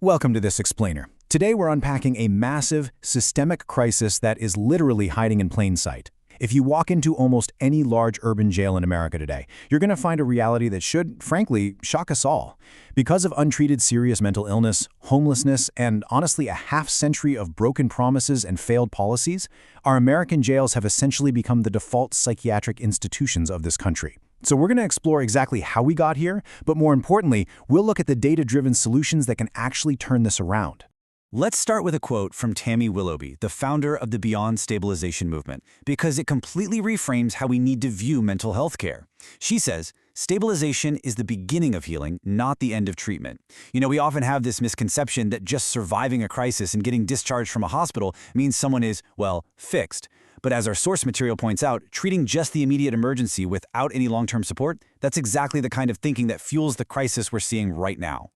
Welcome to this explainer. Today we're unpacking a massive, systemic crisis that is literally hiding in plain sight. If you walk into almost any large urban jail in America today, you're going to find a reality that should, frankly, shock us all. Because of untreated serious mental illness, homelessness, and honestly a half-century of broken promises and failed policies, our American jails have essentially become the default psychiatric institutions of this country. So we're going to explore exactly how we got here, but more importantly, we'll look at the data-driven solutions that can actually turn this around. Let's start with a quote from Tammy Willoughby, the founder of the Beyond Stabilization movement, because it completely reframes how we need to view mental health care. She says, "Stabilization is the beginning of healing, not the end of treatment." We often have this misconception that just surviving a crisis and getting discharged from a hospital means someone is, well, fixed. But as our source material points out, treating just the immediate emergency without any long-term support, that's exactly the kind of thinking that fuels the crisis we're seeing right now.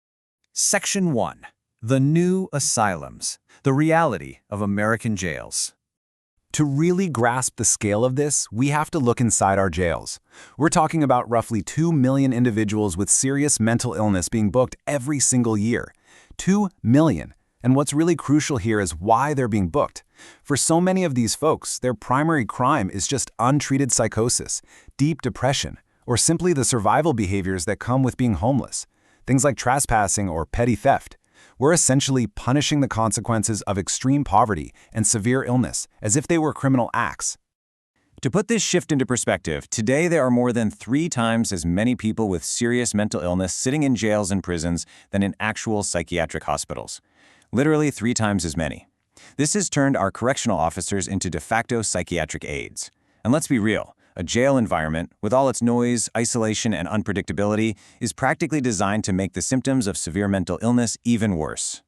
Section 1. The New Asylums. The Reality of American Jails. To really grasp the scale of this, we have to look inside our jails. We're talking about roughly 2 million individuals with serious mental illness being booked every single year. 2 million. And what's really crucial here is why they're being booked. For so many of these folks, their primary crime is just untreated psychosis, deep depression, or simply the survival behaviors that come with being homeless. Things like trespassing or petty theft. We're essentially punishing the consequences of extreme poverty and severe illness as if they were criminal acts. To put this shift into perspective, today there are more than 3 times as many people with serious mental illness sitting in jails and prisons than in actual psychiatric hospitals. Literally 3 times as many. This has turned our correctional officers into de facto psychiatric aides. And let's be real, a jail environment, with all its noise, isolation, and unpredictability, is practically designed to make the symptoms of severe mental illness even worse.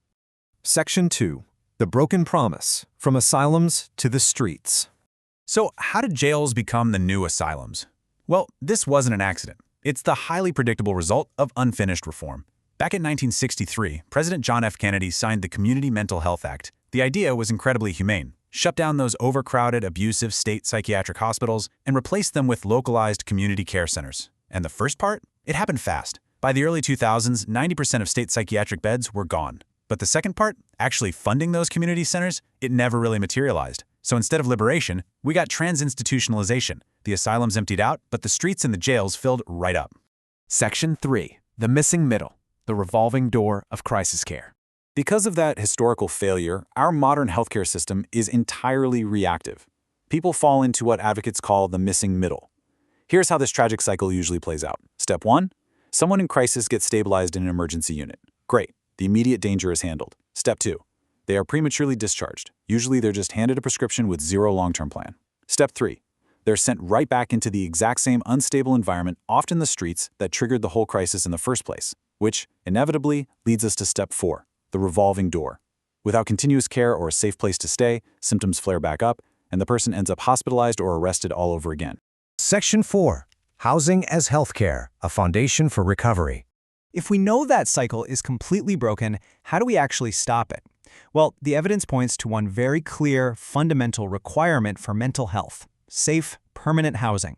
Section 2. The Broken Promise. From Asylums to the Streets. So how did jails become the new asylums? Well, this wasn't an accident. It's the highly predictable result of unfinished reform. Back in 1963, President John F. Kennedy signed the Community Mental Health Act. The idea was incredibly humane. Shut down those overcrowded, abusive state psychiatric hospitals and replace them with localized community care centers. And the first part? It happened fast. By the early 2000s, 90% of state psychiatric beds were gone. But the second part, actually funding those community centers, it never really materialized. So instead of liberation, we got trans-institutionalization. The asylums emptied out, but the streets and the jails filled right up. Section 3. The Missing Middle. The Revolving Door of Crisis Care. Because of that historical failure, our modern healthcare system is entirely reactive. People fall into what advocates call the missing middle. Here's how this tragic cycle usually plays out. Step 1, someone in crisis gets stabilized in an emergency unit. Great, the immediate danger is handled. Step 2, they are prematurely discharged. Usually they're just handed a prescription with zero long-term plan. Step 3, they're sent right back into the exact same unstable environment, often the streets, that triggered the whole crisis in the first place, which inevitably leads us to Step 4. The revolving door. Without continuous care or a safe place to stay, symptoms flare back up, and the person ends up hospitalized or arrested all over again. Section 4. Housing as Healthcare, a Foundation for Recovery. If we know that cycle is completely broken, how do we actually stop it? Well, the evidence points to one very clear, fundamental requirement for mental health: safe, permanent housing.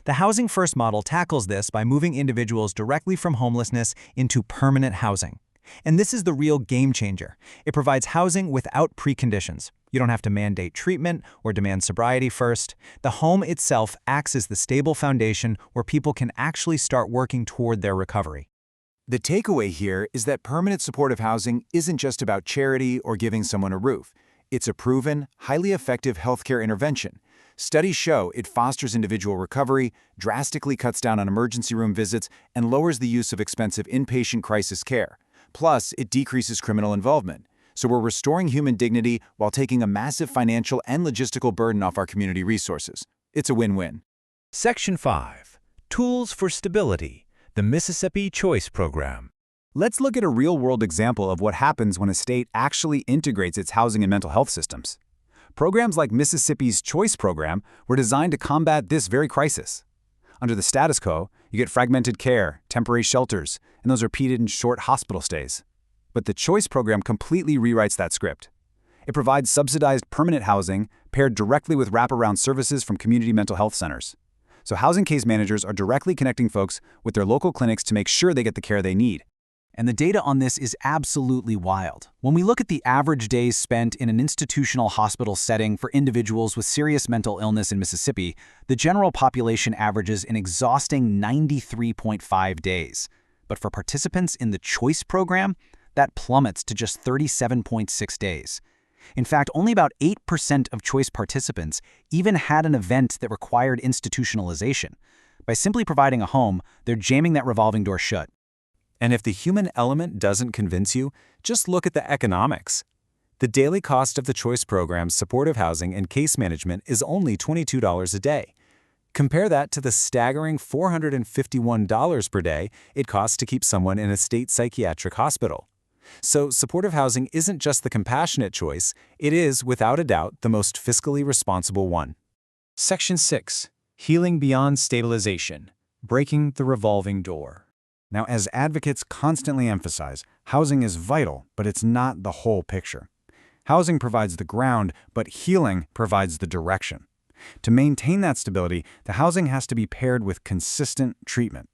The Housing First model tackles this by moving individuals directly from homelessness into permanent housing. And this is the real game changer. It provides housing without preconditions. You don't have to mandate treatment or demand sobriety first. The home itself acts as the stable foundation where people can actually start working toward their recovery. The takeaway here is that permanent supportive housing isn't just about charity or giving someone a roof. It's a proven, highly effective healthcare intervention. Studies show it fosters individual recovery, drastically cuts down on emergency room visits, and lowers the use of expensive inpatient crisis care. Plus, it decreases criminal involvement. So we're restoring human dignity while taking a massive financial and logistical burden off our community resources. It's a win-win. Section 5. Tools for Stability, the Mississippi Choice Program. Let's look at a real-world example of what happens when a state actually integrates its housing and mental health systems. Programs like Mississippi's Choice Program were designed to combat this very crisis. Under the status quo, you get fragmented care, temporary shelters, and those repeated and short hospital stays. But the Choice Program completely rewrites that script. It provides subsidized permanent housing paired directly with wraparound services from community mental health centers. So housing case managers are directly connecting folks with their local clinics to make sure they get the care they need. And the data on this is absolutely wild. When we look at the average days spent in an institutional hospital setting for individuals with serious mental illness in Mississippi, the general population averages an exhausting 93.5 days. But for participants in the CHOICE program, that plummets to just 37.6 days. In fact, only about 8% of CHOICE participants even had an event that required institutionalization. By simply providing a home, they're jamming that revolving door shut. And if the human element doesn't convince you, just look at the economics. The daily cost of the CHOICE program's supportive housing and case management is only $22 a day. Compare that to the staggering $451 per day it costs to keep someone in a state psychiatric hospital. So supportive housing isn't just the compassionate choice, it is, without a doubt, the most fiscally responsible one. Section 6. Healing Beyond Stabilization. Breaking the revolving door. Now, as advocates constantly emphasize, housing is vital, but it's not the whole picture. Housing provides the ground, but healing provides the direction. To maintain that stability, the housing has to be paired with consistent treatment.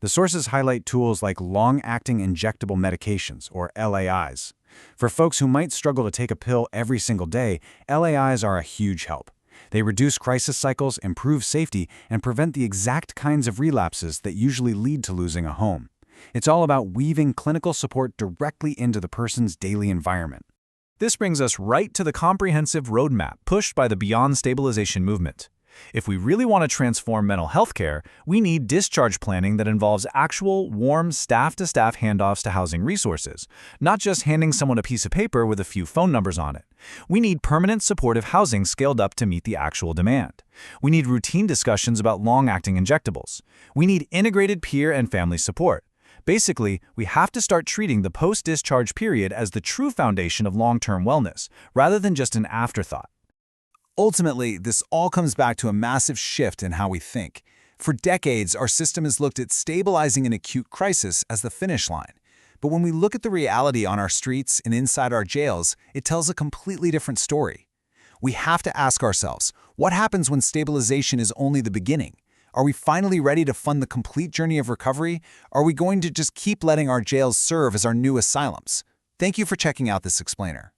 The sources highlight tools like long-acting injectable medications, or LAIs. For folks who might struggle to take a pill every single day, LAIs are a huge help. They reduce crisis cycles, improve safety, and prevent the exact kinds of relapses that usually lead to losing a home. It's all about weaving clinical support directly into the person's daily environment. This brings us right to the comprehensive roadmap pushed by the Beyond Stabilization movement. If we really want to transform mental health care, we need discharge planning that involves actual, warm, staff-to-staff handoffs to housing resources, not just handing someone a piece of paper with a few phone numbers on it. We need permanent supportive housing scaled up to meet the actual demand. We need routine discussions about long-acting injectables. We need integrated peer and family support. Basically, we have to start treating the post-discharge period as the true foundation of long-term wellness, rather than just an afterthought. Ultimately, this all comes back to a massive shift in how we think. For decades, our system has looked at stabilizing an acute crisis as the finish line. But when we look at the reality on our streets and inside our jails, it tells a completely different story. We have to ask ourselves, what happens when stabilization is only the beginning? Are we finally ready to fund the complete journey of recovery? Are we going to just keep letting our jails serve as our new asylums? Thank you for checking out this explainer.